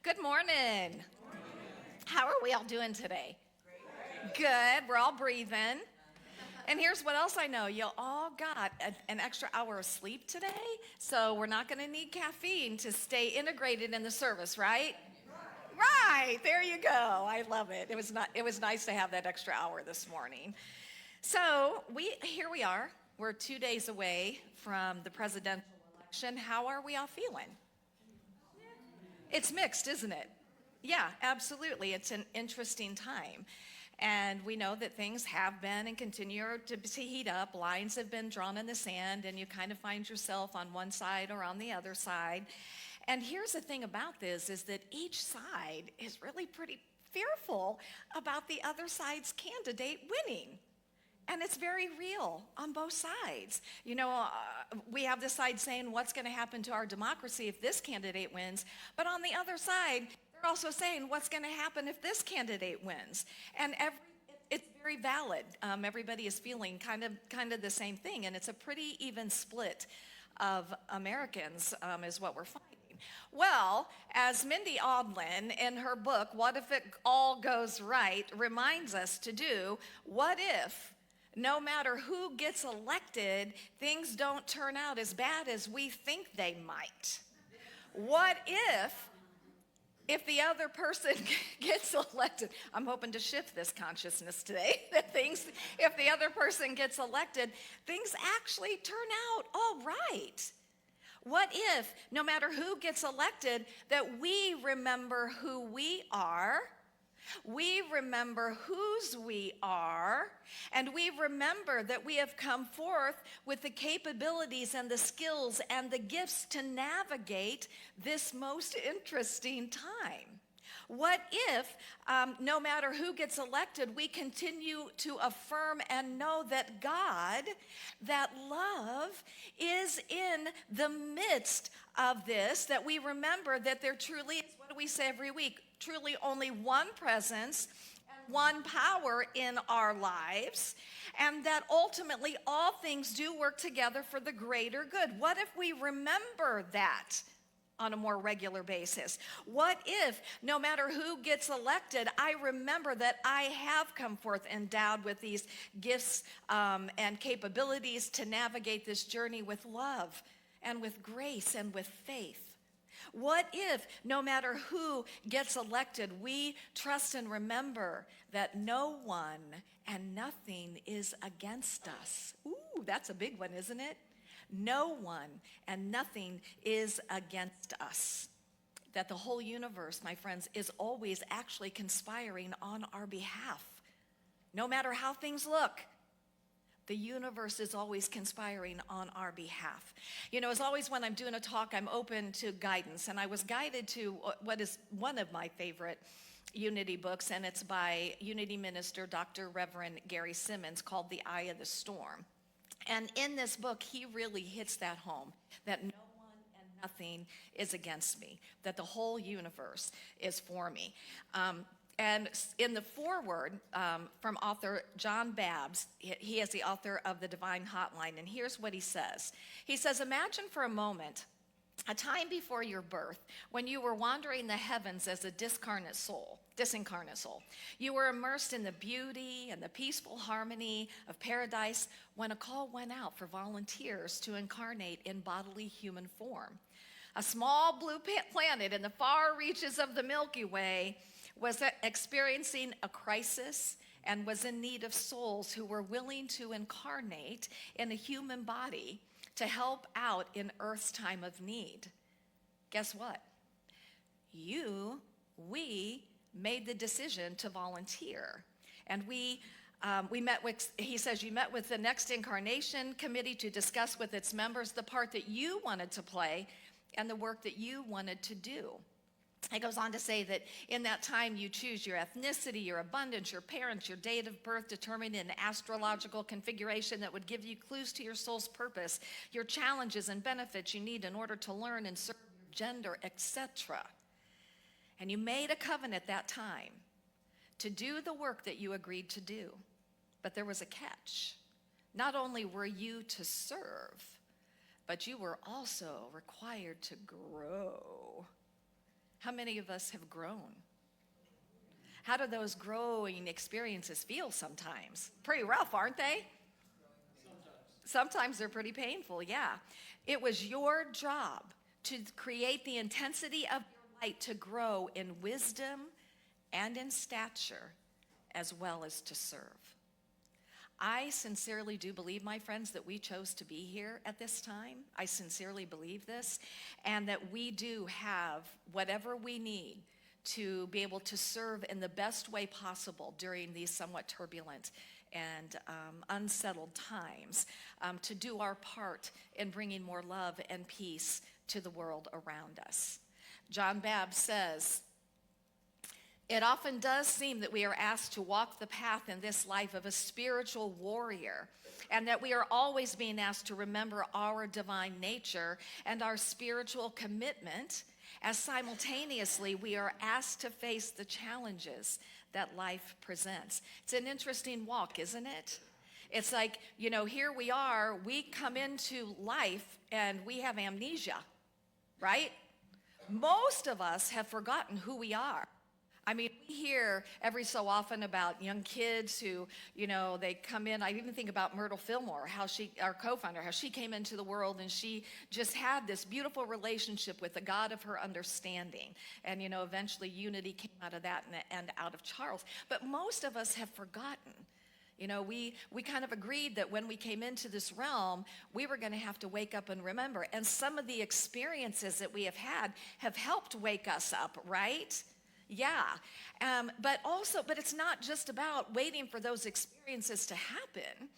Good morning. How are we all doing today? Good. We're all breathing. And here's what else I know. You all got an extra hour of sleep today, so we're not going to need caffeine to stay integrated in the service, right? Right. There you go. I love it. It was nice to have that extra hour this morning. So, here we are. We're 2 days away from the presidential election. How are we all feeling? It's mixed, isn't it? Yeah, absolutely. It's an interesting time. And we know that things have been and continue to heat up. Lines have been drawn in the sand, and you kind of find yourself on one side or on the other side. And here's the thing about this is that each side is really pretty fearful about the other side's candidate winning. And it's very real on both sides. You know, we have this side saying what's going to happen to our democracy if this candidate wins. But on the other side, they're also saying what's going to happen if this candidate wins. And it's very valid. Everybody is feeling kind of the same thing. And it's a pretty even split of Americans is what we're finding. Well, as Mindy Audlin in her book, What If It All Goes Right, reminds us to do, what if no matter who gets elected, things don't turn out as bad as we think they might? What if the other person gets elected? I'm hoping to shift this consciousness today, that if the other person gets elected, things actually turn out all right. What if, no matter who gets elected, that we remember who we are, we remember whose we are, and we remember that we have come forth with the capabilities and the skills and the gifts to navigate this most interesting time? What if, no matter who gets elected, we continue to affirm and know that God, that love, is in the midst of this, that we remember that there truly is, what do we say every week? Truly only one presence and one power in our lives, and that ultimately all things do work together for the greater good. What if we remember that on a more regular basis? What if, no matter who gets elected, I remember that I have come forth endowed with these gifts and capabilities to navigate this journey with love and with grace and with faith? What if, no matter who gets elected, we trust and remember that no one and nothing is against us? Ooh, that's a big one, isn't it? No one and nothing is against us. That the whole universe, my friends, is always actually conspiring on our behalf. No matter how things look, the universe is always conspiring on our behalf. You know, as always when I'm doing a talk, I'm open to guidance. And I was guided to what is one of my favorite Unity books, and it's by Unity minister Dr. Reverend Gary Simmons, called The Eye of the Storm. And in this book, he really hits that home, that no one and nothing is against me, that the whole universe is for me. And in the foreword from author John Babbs, he is the author of The Divine Hotline, and here's what he says. He says, imagine for a moment a time before your birth when you were wandering the heavens as a disincarnate soul. You were immersed in the beauty and the peaceful harmony of paradise when a call went out for volunteers to incarnate in bodily human form. A small blue planet in the far reaches of the Milky Way was experiencing a crisis and was in need of souls who were willing to incarnate in a human body to help out in Earth's time of need. Guess what? We made the decision to volunteer. And we met with, he says, you met with the Next Incarnation Committee to discuss with its members the part that you wanted to play and the work that you wanted to do. It goes on to say that in that time you choose your ethnicity, your abundance, your parents, your date of birth determined in astrological configuration that would give you clues to your soul's purpose, your challenges and benefits you need in order to learn and serve your gender, etc. And you made a covenant that time to do the work that you agreed to do. But there was a catch. Not only were you to serve, but you were also required to grow. How many of us have grown? How do those growing experiences feel sometimes? Pretty rough, aren't they? Sometimes they're pretty painful, yeah. It was your job to create the intensity of your light to grow in wisdom and in stature, as well as to serve. I sincerely do believe, my friends, that we chose to be here at this time. I sincerely believe this, and that we do have whatever we need to be able to serve in the best way possible during these somewhat turbulent and unsettled times, to do our part in bringing more love and peace to the world around us. John Babb says, "It often does seem that we are asked to walk the path in this life of a spiritual warrior, and that we are always being asked to remember our divine nature and our spiritual commitment, as simultaneously we are asked to face the challenges that life presents." It's an interesting walk, isn't it? It's like, here we are, we come into life and we have amnesia, right? Most of us have forgotten who we are. I mean, we hear every so often about young kids who, they come in. I even think about Myrtle Fillmore, our co-founder, how she came into the world and she just had this beautiful relationship with the God of her understanding. And, eventually Unity came out of that and out of Charles. But most of us have forgotten. We kind of agreed that when we came into this realm, we were going to have to wake up and remember. And some of the experiences that we have had have helped wake us up, right? Yeah, but it's not just about waiting for those experiences to happen.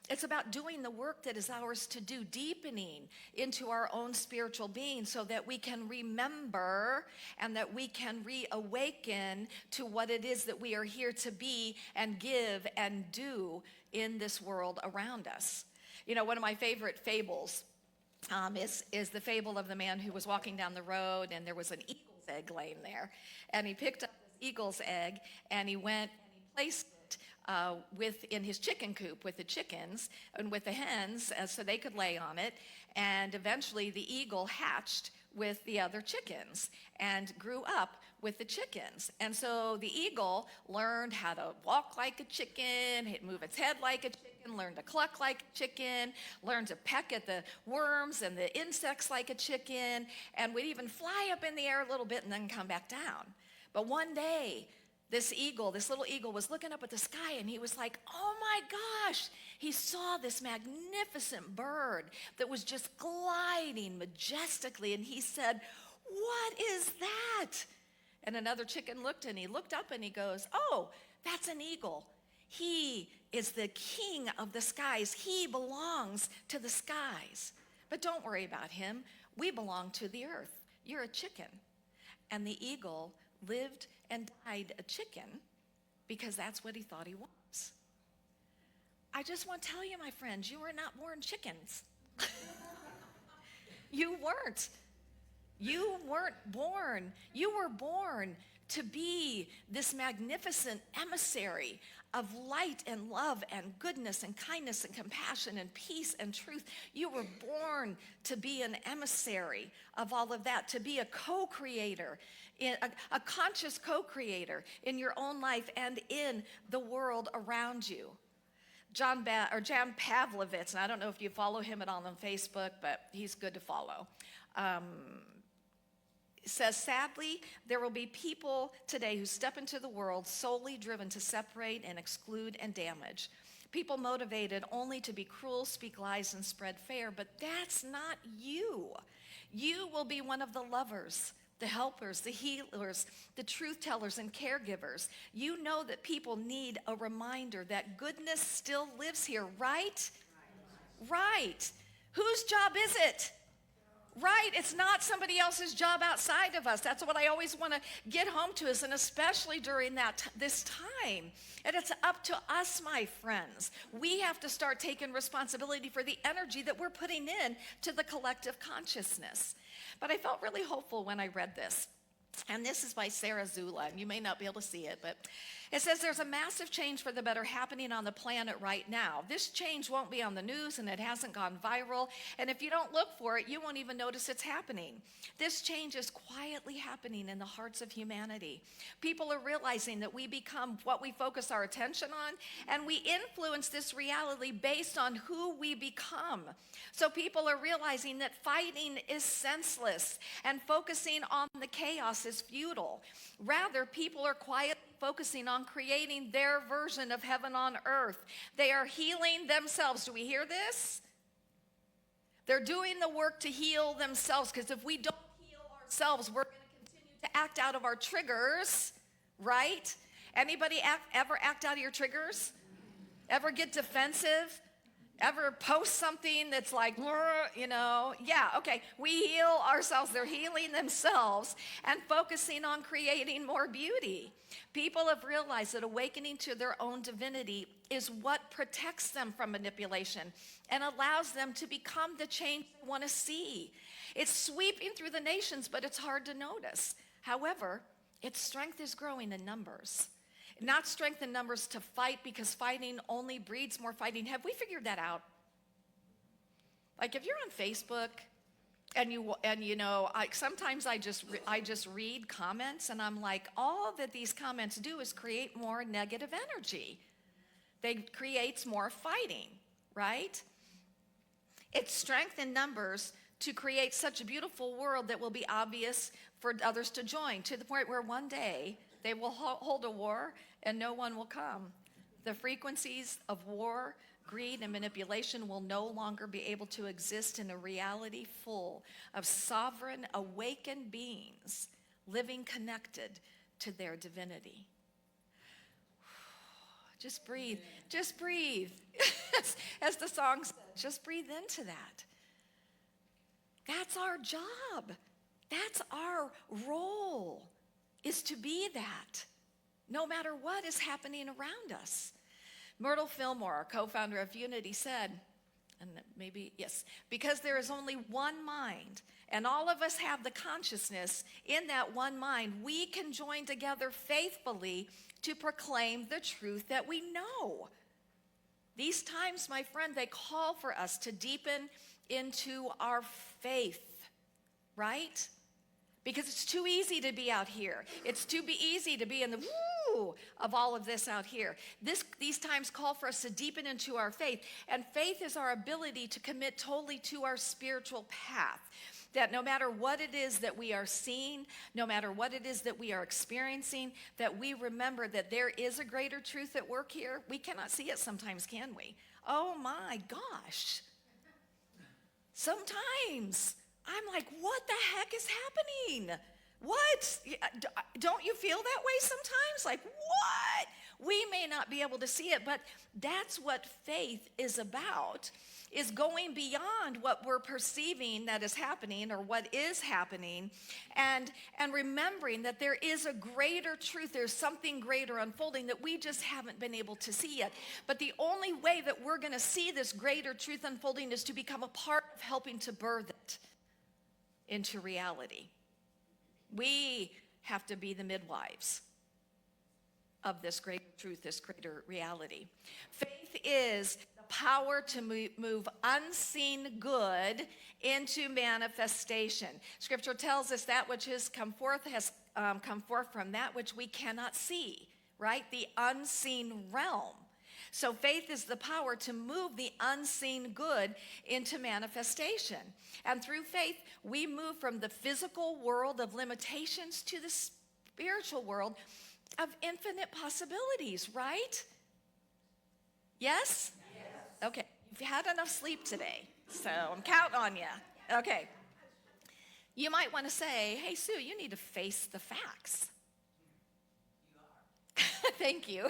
It's about doing the work that is ours to do, deepening into our own spiritual being so that we can remember and that we can reawaken to what it is that we are here to be and give and do in this world around us. One of my favorite fables is the fable of the man who was walking down the road and there was an eagle's egg laying there, and he picked up this eagle's egg and he went and he placed it in his chicken coop with the chickens and with the hens, so they could lay on it. And eventually the eagle hatched with the other chickens and grew up with the chickens. And so the eagle learned how to walk like a chicken, move its head like a chicken, learned to cluck like a chicken, learned to peck at the worms and the insects like a chicken, and would even fly up in the air a little bit and then come back down. But one day, this little eagle was looking up at the sky and he was like, oh my gosh, he saw this magnificent bird that was just gliding majestically, and he said, what is that? And another chicken looked up and he goes, oh, that's an eagle. He is the king of the skies. He belongs to the skies. But don't worry about him. We belong to the earth. You're a chicken. And the eagle lived and died a chicken because that's what he thought he was. I just want to tell you, my friends, you were not born chickens. You weren't. You weren't born. You were born to be this magnificent emissary of light and love and goodness and kindness and compassion and peace and truth. You were born to be an emissary of all of that, to be a co-creator, a conscious co-creator in your own life and in the world around you. Jan Pavlovitz, and I don't know if you follow him at all on Facebook, but he's good to follow. Says, sadly, there will be people today who step into the world solely driven to separate and exclude and damage. People motivated only to be cruel, speak lies, and spread fear, but that's not you. You will be one of the lovers, the helpers, the healers, the truth tellers, and caregivers. You know that people need a reminder that goodness still lives here, right? Right. Whose job is it? Right, it's not somebody else's job outside of us. That's what I always want to get home to us, and especially during this time. And it's up to us, my friends. We have to start taking responsibility for the energy that we're putting in to the collective consciousness. But I felt really hopeful when I read this. And this is by Sarah Zula, and you may not be able to see it, but it says there's a massive change for the better happening on the planet right now. This change won't be on the news, and it hasn't gone viral, and if you don't look for it, you won't even notice it's happening. This change is quietly happening in the hearts of humanity. People are realizing that we become what we focus our attention on, and we influence this reality based on who we become. So people are realizing that fighting is senseless, and focusing on the chaos is futile. Rather, people are quietly focusing on creating their version of heaven on earth. They are healing themselves. Do we hear this? They're doing the work to heal themselves, because if we don't heal ourselves, we're going to continue to act out of our triggers, right? Anybody ever act out of your triggers? Ever get defensive? Ever post something that's like, yeah, okay, we heal ourselves. They're healing themselves and focusing on creating more beauty. People have realized that awakening to their own divinity is what protects them from manipulation and allows them to become the change they want to see. It's sweeping through the nations, but it's hard to notice. However, its strength is growing in numbers. Not strength in numbers to fight, because fighting only breeds more fighting. Have we figured that out? Like if you're on Facebook sometimes I just read comments, and I'm like, all that these comments do is create more negative energy. They creates more fighting, right? It's strength in numbers to create such a beautiful world that will be obvious for others to join, to the point where one day they will hold a war and no one will come. The frequencies of war, greed, and manipulation will no longer be able to exist in a reality full of sovereign, awakened beings living connected to their divinity. Just breathe. Just breathe. As the song says, just breathe into that. That's our job. That's our role, is to be that, no matter what is happening around us. Myrtle Fillmore, our co-founder of Unity, said, because there is only one mind, and all of us have the consciousness in that one mind, we can join together faithfully to proclaim the truth that we know. These times, my friend, they call for us to deepen into our faith, right? Because it's too easy to be out here. It's too easy to be in the woo of all of this out here. These times call for us to deepen into our faith. And faith is our ability to commit totally to our spiritual path. That no matter what it is that we are seeing, no matter what it is that we are experiencing, that we remember that there is a greater truth at work here. We cannot see it sometimes, can we? Oh my gosh. Sometimes I'm like, what the heck is happening? What? Don't you feel that way sometimes? Like, what? We may not be able to see it, but that's what faith is about, is going beyond what we're perceiving that is happening or what is happening, and remembering that there is a greater truth. There's something greater unfolding that we just haven't been able to see yet. But the only way that we're going to see this greater truth unfolding is to become a part of helping to birth it into reality. We have to be the midwives of this greater truth, this greater reality. Faith is the power to move unseen good into manifestation. Scripture tells us that which has come forth from that which we cannot see, right? The unseen realm. So faith is the power to move the unseen good into manifestation. And through faith, we move from the physical world of limitations to the spiritual world of infinite possibilities, right? Yes? Yes. Okay, you've had enough sleep today, so I'm counting on you. Okay. You might want to say, hey, Sue, you need to face the facts. You are. Thank you.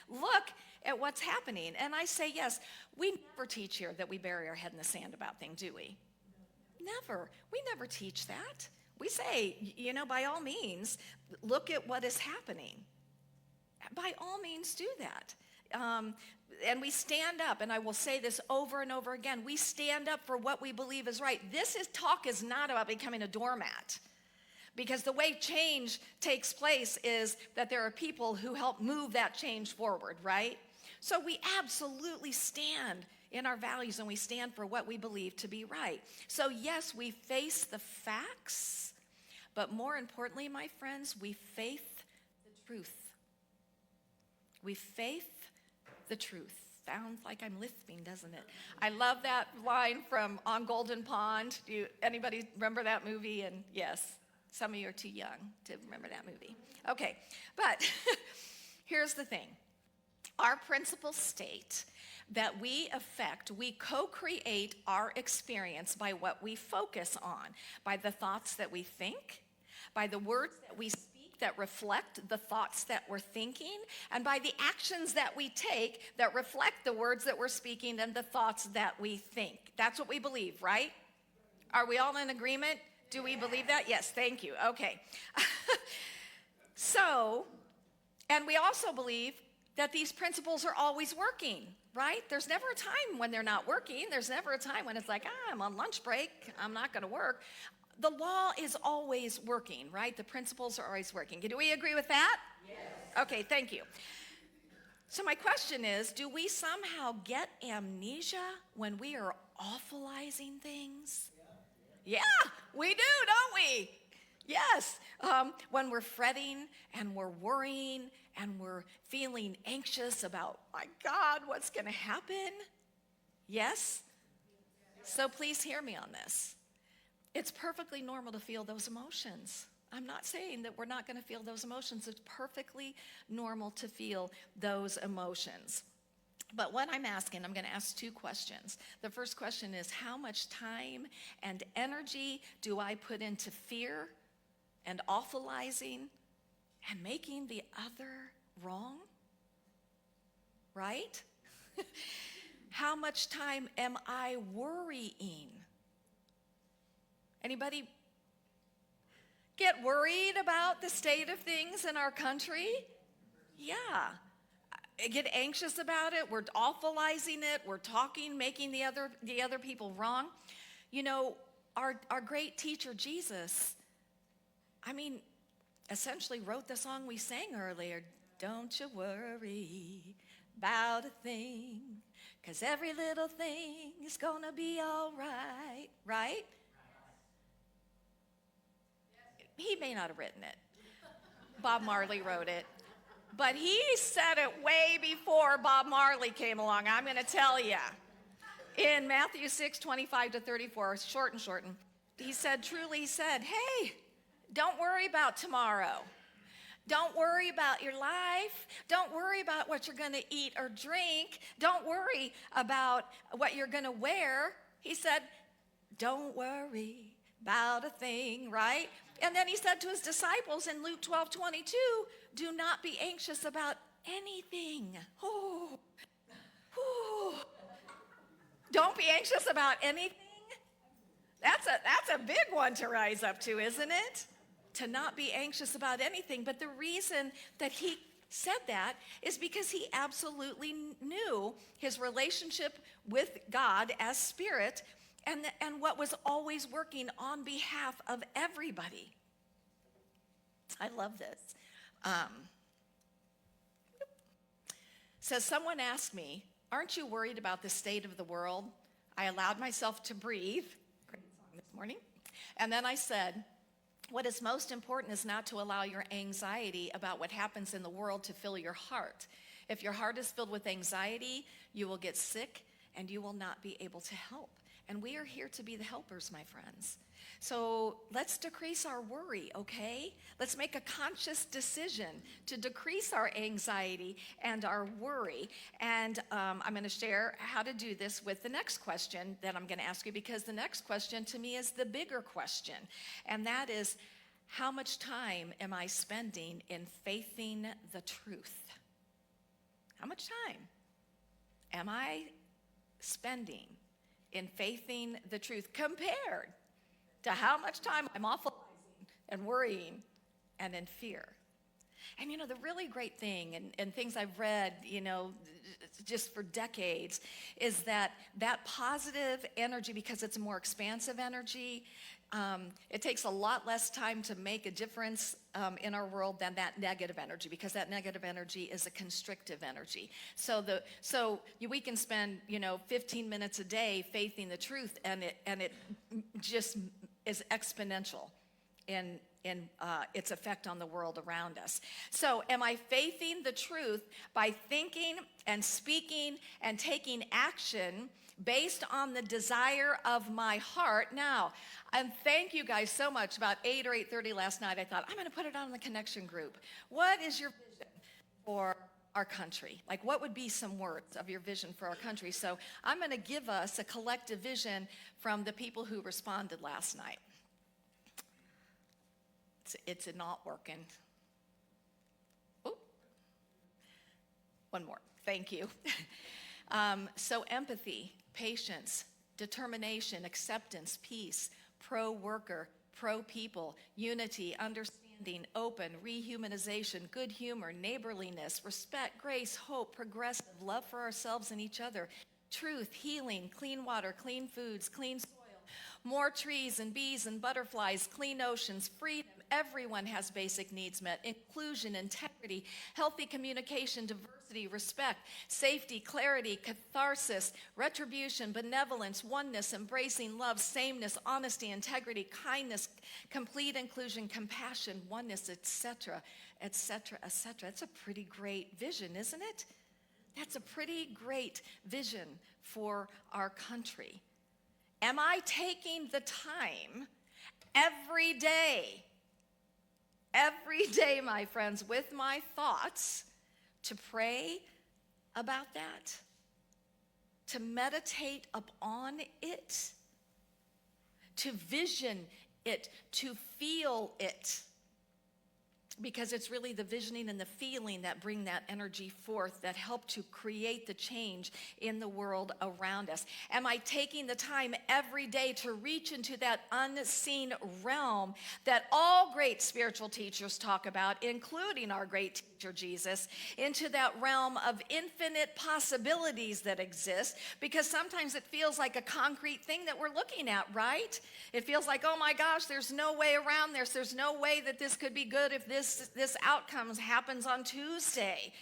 Look at what's happening. And I say, yes, we never teach here that we bury our head in the sand about things, do we? Never. We never teach that. We say, by all means, look at what is happening. By all means, do that. And we stand up, and I will say this over and over again, we stand up for what we believe is right. Talk is not about becoming a doormat, Because the way change takes place is that there are people who help move that change forward, right? So we absolutely stand in our values and we stand for what we believe to be right. So yes, we face the facts, but more importantly, my friends, we faith the truth. We faith the truth. Sounds like I'm lisping, doesn't it? I love that line from On Golden Pond. Anybody remember that movie? And yes, some of you are too young to remember that movie. Okay, but here's the thing. Our principles state that we co-create our experience by what we focus on, by the thoughts that we think, by the words that we speak that reflect the thoughts that we're thinking, and by the actions that we take that reflect the words that we're speaking and the thoughts that we think. That's what we believe, right? Are we all in agreement? Do we believe that? Yes, thank you. Okay. So, and we also believe that these principles are always working, right? There's never a time when they're not working. There's never a time when it's like, I'm on lunch break, I'm not going to work. The law is always working, right? The principles are always working. Do we agree with that? Yes. Okay, thank you. So my question is, do we somehow get amnesia when we are awfulizing things? Yeah, we do, don't we? Yes, when we're fretting and we're worrying and we're feeling anxious about, my God, what's going to happen? Yes? So please hear me on this. It's perfectly normal to feel those emotions. I'm not saying that we're not going to feel those emotions. It's perfectly normal to feel those emotions. But what I'm asking, I'm going to ask two questions. The first question is, how much time and energy do I put into fear and awfulizing and making the other wrong? Right? How much time am I worrying? Anybody get worried about the state of things in our country? Yeah. Get anxious about it. We're awfulizing it. We're talking, making the other people wrong. You know, our great teacher, Jesus, essentially wrote the song we sang earlier. Don't you worry about a thing, 'cause every little thing is gonna be all right, right? He may not have written it. Bob Marley wrote it. But he said it way before Bob Marley came along, I'm going to tell you. In Matthew 6:25-34, shorten. He said, hey, don't worry about tomorrow. Don't worry about your life. Don't worry about what you're going to eat or drink. Don't worry about what you're going to wear. He said, don't worry about a thing, right? And then he said to his disciples in Luke 12:22, do not be anxious about anything. Don't be anxious about anything. That's a big one to rise up to, isn't it? To not be anxious about anything. But the reason that he said that is because he absolutely knew his relationship with God as spirit and what was always working on behalf of everybody. I love this. So someone asked me, aren't you worried about the state of the world? I allowed myself to breathe. Great song this morning. And then I said, what is most important is not to allow your anxiety about what happens in the world to fill your heart. If your heart is filled with anxiety, you will get sick and you will not be able to help. And we are here to be the helpers, my friends. So let's decrease our worry, okay? Let's make a conscious decision to decrease our anxiety and our worry. And I'm going to share how to do this with the next question that I'm going to ask you, because the next question to me is the bigger question. And that is, how much time am I spending in faithing the truth? How much time am I spending in faithing the truth compared to how much time I'm awfulizing and worrying and in fear? And the really great thing, and things I've read, just for decades, is that positive energy, because it's a more expansive energy, It takes a lot less time to make a difference in our world than that negative energy, because that negative energy is a constrictive energy. So we can spend 15 minutes a day faithing the truth, and it just is exponential in its effect on the world around us. So am I faithing the truth by thinking and speaking and taking action based on the desire of my heart? Now, and thank you guys so much. About 8 or 8:30 last night, I thought, I'm going to put it on the connection group. What is your vision for our country? Like, what would be some words of your vision for our country? So I'm going to give us a collective vision from the people who responded last night. It's not working. Oh, one more. Thank you. So empathy, patience, determination, acceptance, peace, pro-worker, pro-people, unity, understanding, open, rehumanization, good humor, neighborliness, respect, grace, hope, progressive, love for ourselves and each other, truth, healing, clean water, clean foods, clean soil, more trees and bees and butterflies, clean oceans, freedom. Everyone has basic needs met. Inclusion, integrity, healthy communication, diversity, respect, safety, clarity, catharsis, retribution, benevolence, oneness, embracing love, sameness, honesty, integrity, kindness, complete inclusion, compassion, oneness, etc., etc., etc. It's a pretty great vision, isn't it? That's a pretty great vision for our country. Am I taking the time every day, my friends, with my thoughts, to pray about that, to meditate upon it, to vision it, to feel it? Because it's really the visioning and the feeling that bring that energy forth, that help to create the change in the world around us. Am I taking the time every day to reach into that unseen realm that all great spiritual teachers talk about, including our great teacher Jesus, into that realm of infinite possibilities that exist? Because sometimes it feels like a concrete thing that we're looking at, right? It feels like, oh my gosh, there's no way around this. There's no way that this could be good if this outcome happens on Tuesday.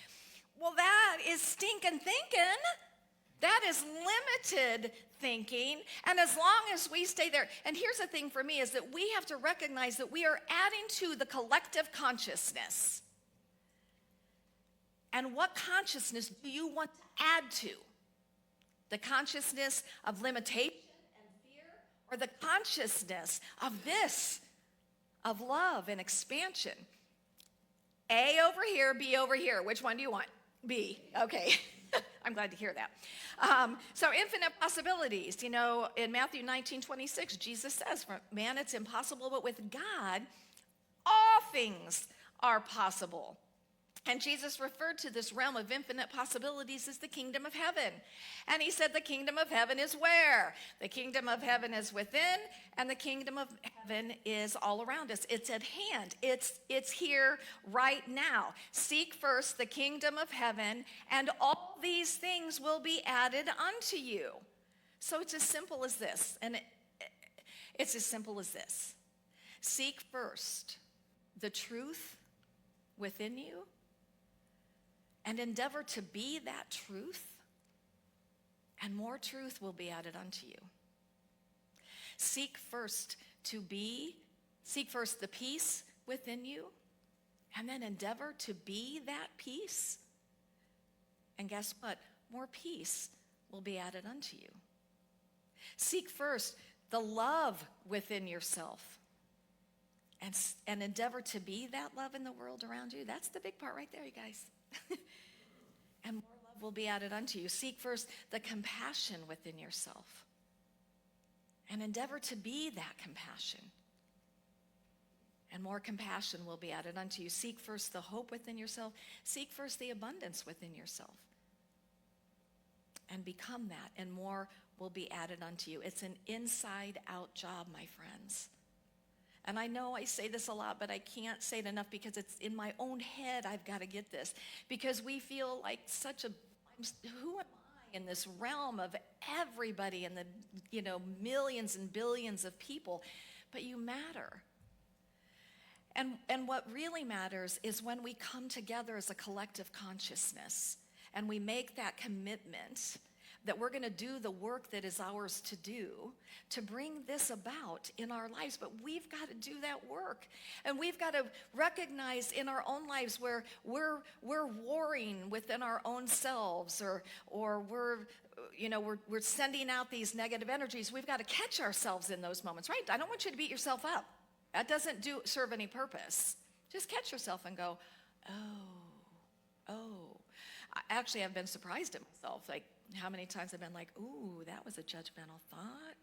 Well, that is stinking thinking. That is limited thinking. And as long as we stay there, and here's the thing for me, is that we have to recognize that we are adding to the collective consciousness. And what consciousness do you want to add to? The consciousness of limitation and fear, or the consciousness of this, of love and expansion? A over here, B over here. Which one do you want? B. Okay. I'm glad to hear that. So infinite possibilities. In Matthew 19:26, Jesus says, for man it's impossible, but with God, all things are possible. And Jesus referred to this realm of infinite possibilities as the kingdom of heaven. And he said the kingdom of heaven is where? The kingdom of heaven is within, and the kingdom of heaven is all around us. It's at hand. It's here right now. Seek first the kingdom of heaven, and all these things will be added unto you. So it's as simple as this. And it's as simple as this. Seek first the truth within you, and endeavor to be that truth, and more truth will be added unto you. Seek first the peace within you, and then endeavor to be that peace. And guess what? More peace will be added unto you. Seek first the love within yourself, and endeavor to be that love in the world around you. That's the big part right there, you guys. And more love will be added unto you. Seek first the compassion within yourself, and endeavor to be that compassion. And more compassion will be added unto you. Seek first the hope within yourself. Seek first the abundance within yourself. And become that, and more will be added unto you. It's an inside-out job, my friends. And I know I say this a lot, but I can't say it enough, because it's in my own head I've got to get this. Because we feel like who am I in this realm of everybody and the millions and billions of people? but you matter. And what really matters is when we come together as a collective consciousness and we make that commitment that we're going to do the work that is ours to do to bring this about in our lives. But we've got to do that work. And we've got to recognize in our own lives where we're warring within our own selves, or we're sending out these negative energies. We've got to catch ourselves in those moments, right? I don't want you to beat yourself up. That doesn't serve any purpose. Just catch yourself and go, oh. Actually, I've been surprised at myself, like how many times I've been like, ooh, that was a judgmental thought.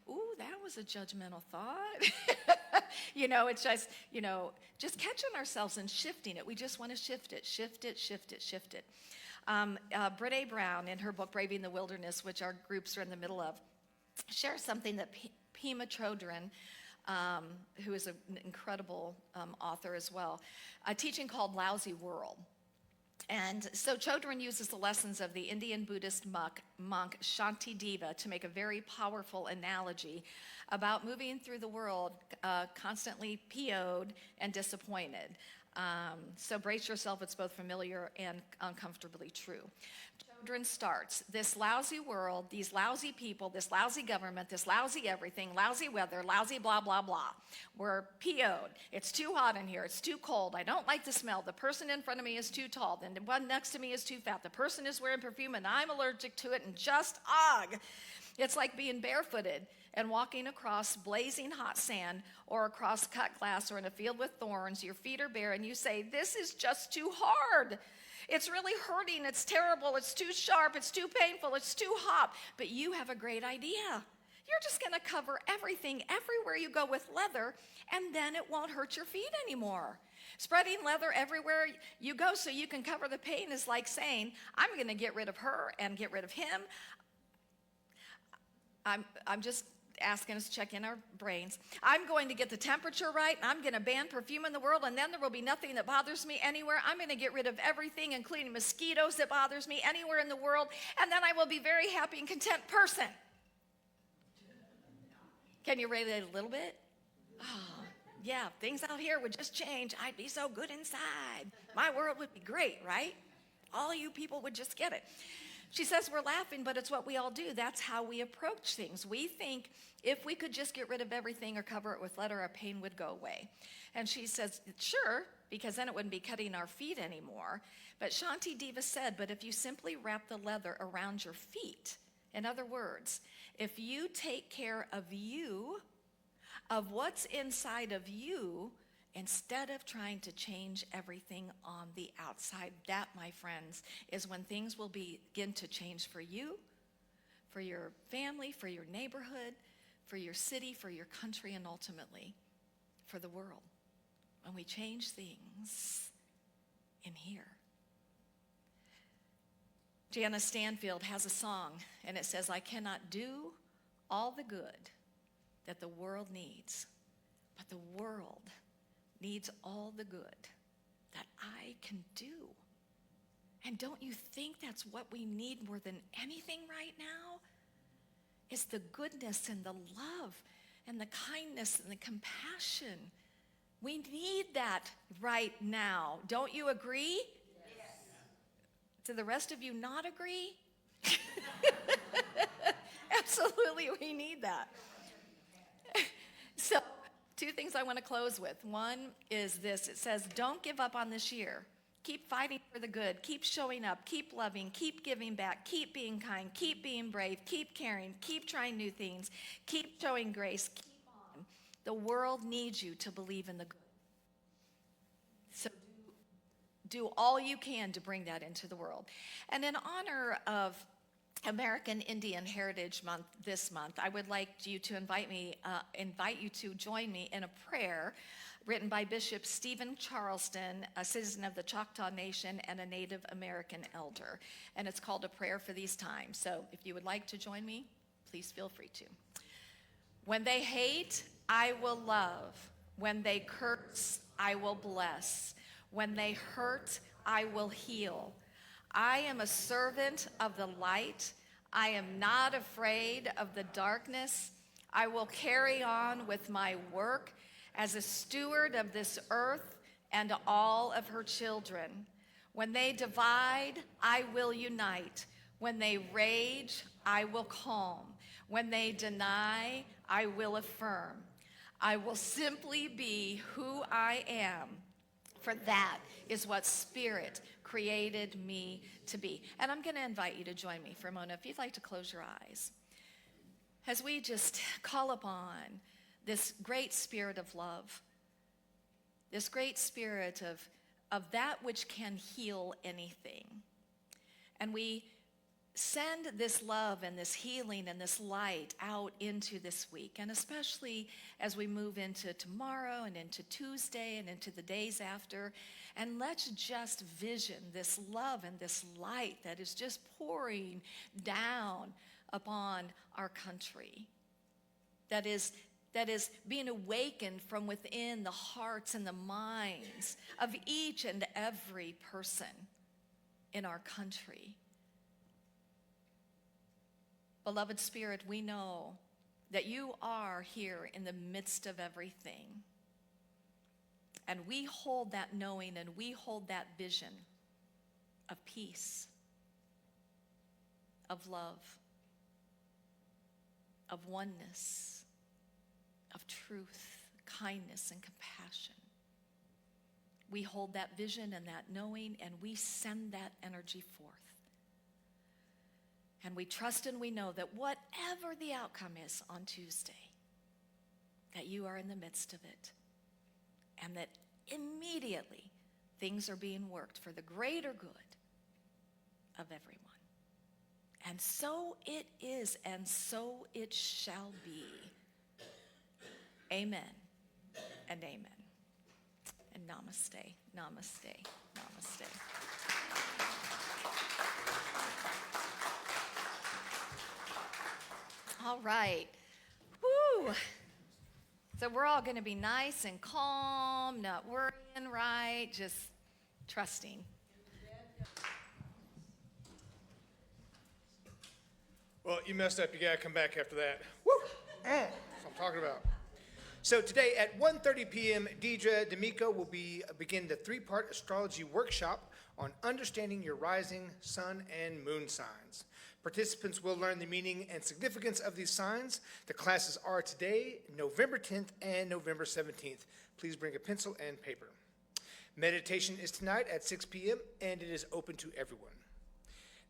Ooh, that was a judgmental thought. It's just catching ourselves and shifting it. We just want to shift it. Brene Brown, in her book, Braving the Wilderness, which our groups are in the middle of, shares something that Pema Chodron, who is an incredible author as well, a teaching called Lousy World. And so Chodron uses the lessons of the Indian Buddhist monk Shantideva to make a very powerful analogy about moving through the world constantly PO'd and disappointed. So brace yourself, it's both familiar and uncomfortably true. Chodron starts, this lousy world, these lousy people, this lousy government, this lousy everything, lousy weather, lousy blah, blah, blah. We're PO'd. It's too hot in here. It's too cold. I don't like the smell. The person in front of me is too tall. Then the one next to me is too fat. The person is wearing perfume and I'm allergic to it, and just ugh. It's like being barefooted and walking across blazing hot sand or across cut glass or in a field with thorns. Your feet are bare and you say, this is just too hard. It's really hurting, it's terrible, it's too sharp, it's too painful, it's too hot. But you have a great idea. You're just going to cover everything everywhere you go with leather, and then it won't hurt your feet anymore. Spreading leather everywhere you go so you can cover the pain is like saying, I'm going to get rid of her and get rid of him. I'm just asking us to check in our brains. I'm going to get the temperature right, and I'm going to ban perfume in the world, and then there will be nothing that bothers me anywhere. I'm going to get rid of everything, including mosquitoes that bothers me anywhere in the world, and then I will be a very happy and content person. Can you relate a little bit? Oh, yeah, things out here would just change. I'd be so good inside. My world would be great, right? All you people would just get it. She says we're laughing, but it's what we all do. That's how we approach things. We think if we could just get rid of everything or cover it with leather, our pain would go away. And she says, sure, because then it wouldn't be cutting our feet anymore. But Shantideva said, but if you simply wrap the leather around your feet, in other words, if you take care of you, of what's inside of you, instead of trying to change everything on the outside, that, my friends, is when things will begin to change for you, for your family, for your neighborhood, for your city, for your country, and ultimately for the world. When we change things in here. Janice Stanfield has a song, and it says, I cannot do all the good that the world needs, but the world needs all the good that I can do. And don't you think that's what we need more than anything right now? Is the goodness and the love and the kindness and the compassion. We need that right now. Don't you agree? Yes. Do the rest of you not agree? Absolutely, we need that. So, two things I want to close with. One is this. It says, don't give up on this year. Keep fighting for the good. Keep showing up. Keep loving. Keep giving back. Keep being kind. Keep being brave. Keep caring. Keep trying new things. Keep showing grace. Keep on. The world needs you to believe in the good. So do all you can to bring that into the world. And in honor of American Indian Heritage Month this month, I would like you to invite you to join me in a prayer written by Bishop Stephen Charleston, a citizen of the Choctaw Nation and a Native American elder. And it's called A Prayer for These Times. So if you would like to join me, please feel free to. When they hate, I will love. When they curse, I will bless. When they hurt, I will heal. I am a servant of the light. I am not afraid of the darkness. I will carry on with my work as a steward of this earth and all of her children. When they divide, I will unite. When they rage, I will calm. When they deny, I will affirm. I will simply be who I am, for that is what Spirit created me to be. And I'm going to invite you to join me for a moment. If you'd like to close your eyes, as we just call upon this great spirit of love, this great spirit of that which can heal anything. And we send this love and this healing and this light out into this week, and especially as we move into tomorrow and into Tuesday and into the days after. And let's just vision this love and this light that is just pouring down upon our country, that is being awakened from within the hearts and the minds of each and every person in our country. Beloved Spirit, we know that you are here in the midst of everything. And we hold that knowing and we hold that vision of peace, of love, of oneness, of truth, kindness, and compassion. We hold that vision and that knowing, and we send that energy forth. And we trust and we know that whatever the outcome is on Tuesday, that you are in the midst of it, and that immediately things are being worked for the greater good of everyone. And so it is, and so it shall be. Amen and amen. And namaste, namaste, namaste. All right. Woo! So we're all going to be nice and calm, not worrying, right? Just trusting. Well, you messed up. You got to come back after that. Woo! That's what I'm talking about. So today at 1:30 p.m., Deidre D'Amico will begin the 3-part astrology workshop on understanding your rising sun and moon signs. Participants will learn the meaning and significance of these signs. The classes are today, November 10th and November 17th. Please bring a pencil and paper. Meditation is tonight at 6 p.m., and it is open to everyone.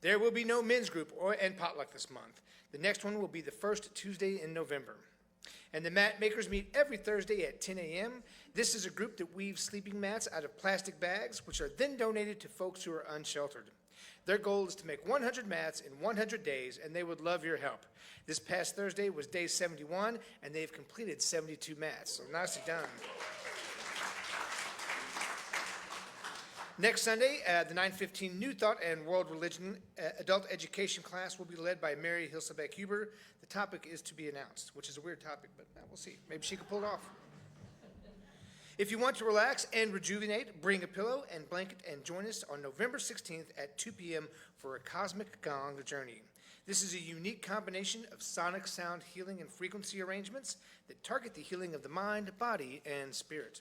There will be no men's group and potluck this month. The next one will be the first Tuesday in November. And the mat makers meet every Thursday at 10 a.m. This is a group that weaves sleeping mats out of plastic bags, which are then donated to folks who are unsheltered. Their goal is to make 100 mats in 100 days, and they would love your help. This past Thursday was day 71, and they've completed 72 mats, so nicely done. Next Sunday, the 9:15 New Thought and World Religion Adult Education class will be led by Mary Hilsabeck-Huber. The topic is to be announced, which is a weird topic, but we'll see. Maybe she can pull it off. If you want to relax and rejuvenate, bring a pillow and blanket and join us on November 16th at 2 p.m. for a Cosmic Gong Journey. This is a unique combination of sonic sound healing and frequency arrangements that target the healing of the mind, body, and spirit.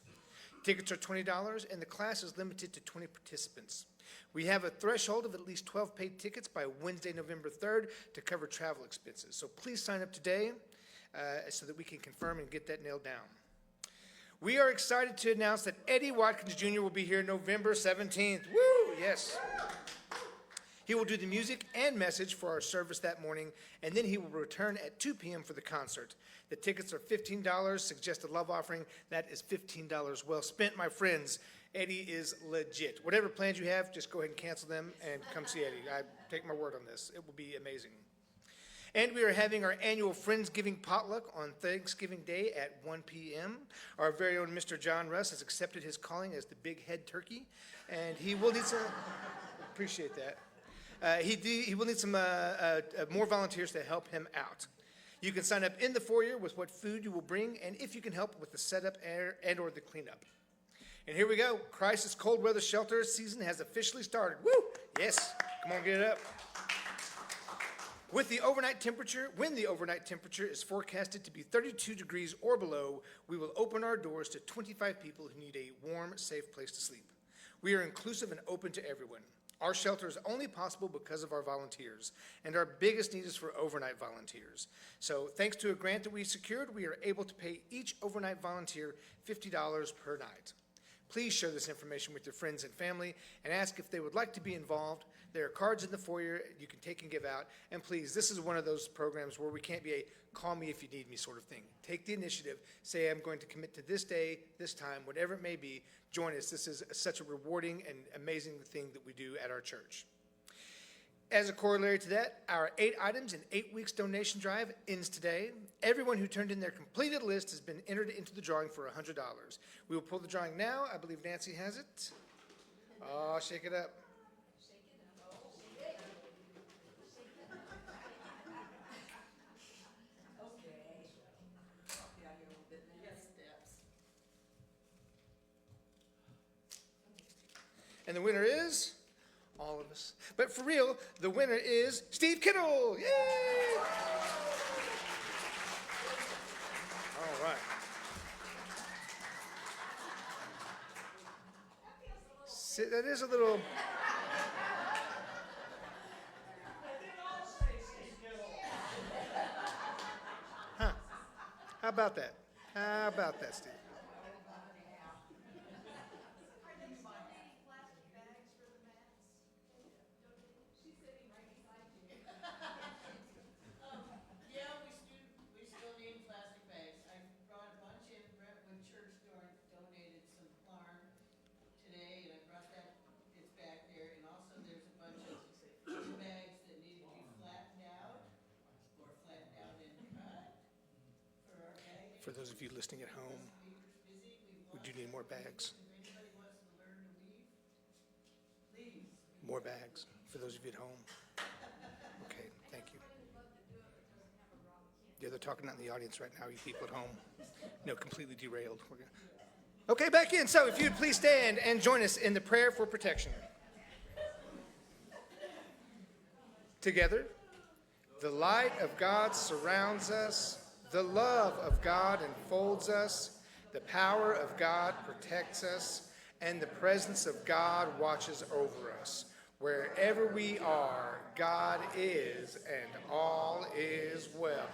Tickets are $20, and the class is limited to 20 participants. We have a threshold of at least 12 paid tickets by Wednesday, November 3rd to cover travel expenses. So please sign up today so that we can confirm and get that nailed down. We are excited to announce that Eddie Watkins Jr. will be here November 17th. Woo! Yes. He will do the music and message for our service that morning, and then he will return at 2 p.m. for the concert. The tickets are $15, suggested love offering. That is $15 well spent, my friends. Eddie is legit. Whatever plans you have, just go ahead and cancel them and come see Eddie. I take my word on this. It will be amazing. And we are having our annual Friendsgiving potluck on Thanksgiving Day at 1 p.m. Our very own Mr. John Russ has accepted his calling as the big head turkey, and he will need some, appreciate that. He will need some more volunteers to help him out. You can sign up in the foyer with what food you will bring, and if you can help with the setup and or the cleanup. And here we go. Crisis Cold Weather Shelter season has officially started. Woo! Yes. Come on, get it up. When the overnight temperature is forecasted to be 32 degrees or below, we will open our doors to 25 people who need a warm, safe place to sleep. We are inclusive and open to everyone. Our shelter is only possible because of our volunteers, and our biggest need is for overnight volunteers. So thanks to a grant that we secured, we are able to pay each overnight volunteer $50 per night. Please share this information with your friends and family and ask if they would like to be involved. There are cards in the foyer you can take and give out. And please, this is one of those programs where we can't be a call me if you need me sort of thing. Take the initiative. Say, I'm going to commit to this day, this time, whatever it may be. Join us. This is such a rewarding and amazing thing that we do at our church. As a corollary to that, our 8 items and 8 weeks donation drive ends today. Everyone who turned in their completed list has been entered into the drawing for $100. We will pull the drawing now. I believe Nancy has it. Oh, shake it up. And the winner is all of us. But for real, the winner is Steve Kittle. Yay! All right. See, that is a little. Huh. How about that? How about that, Steve? For those of you listening at home, we do need more bags. More bags for those of you at home. Okay, thank you. Yeah, they're talking out in the audience right now, you people at home. No, completely derailed. Okay, back in. So if you'd please stand and join us in the prayer for protection. Together, the light of God surrounds us. The love of God enfolds us, the power of God protects us, and the presence of God watches over us. Wherever we are, God is, and all is well.